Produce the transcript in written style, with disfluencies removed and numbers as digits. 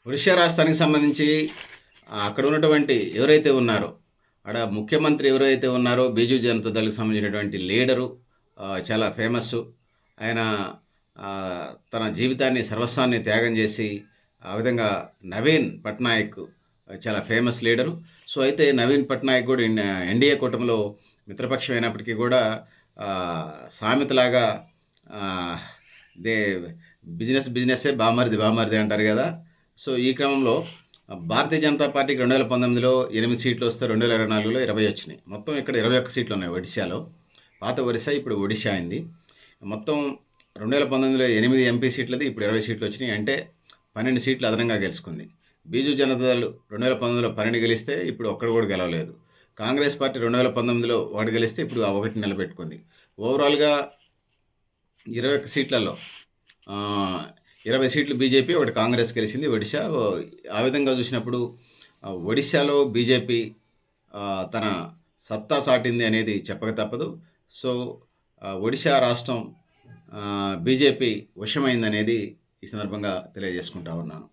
ఒడిషా రాష్ట్రానికి సంబంధించి అక్కడ ఉన్నటువంటి ఎవరైతే ఉన్నారో, ఆడ ముఖ్యమంత్రి ఎవరైతే ఉన్నారో బీజూ జనతా దళ్‌కి సంబంధించినటువంటి లీడరు చాలా ఫేమస్సు. ఆయన తన జీవితాన్ని, సర్వస్వాన్ని త్యాగం చేసి, ఆ విధంగా నవీన్ పట్నాయక్ చాలా ఫేమస్ లీడరు. సో, అయితే నవీన్ పట్నాయక్ కూడా ఎన్‌డీఏ కూటమిలో మిత్రపక్షం అయినప్పటికీ కూడా సామెతలాగా ఆహ్, దే బిజినెస్సే బామర్ది బామర్ది అంటారు గదా! సో, ఈ క్రమంలో భారతీయ జనతా పార్టీకి 2019లో 8 సీట్లు వస్తే 2024లో 20 వచ్చినాయి. మొత్తం ఇక్కడ 21 సీట్లు ఉన్నాయి ఒడిశాలో. పాత ఒరిస్సా ఇప్పుడు ఒడిషా అయింది. మొత్తం 2019లో 8 ఎంపీ సీట్లది ఇప్పుడు 20 సీట్లు వచ్చినాయి. అంటే 12 సీట్లు అదనంగా గెలుచుకుంది. బీజూ జనతాదళ్ 2019లో 12 గెలిస్తే ఇప్పుడు ఒక్కటి కూడా గెలవలేదు. కాంగ్రెస్ పార్టీ 2019లో 1 గెలిస్తే ఇప్పుడు ఆ 1 నిలబెట్టుకుంది. ఓవరాల్‌గా 21 సీట్లలో ఆహ్, 20 సీట్లు బీజేపీ, 1 కాంగ్రెస్ గెలిచింది ఒడిశా. ఆ విధంగా చూసినప్పుడు ఒడిశాలో బీజేపీ తన సత్తా చాటింది అనేది చెప్పక తప్పదు. సో, ఒడిశా రాష్ట్రం బీజేపీ వశమైందనేది ఈ సందర్భంగా తెలియజేసుకుంటా ఉన్నాను.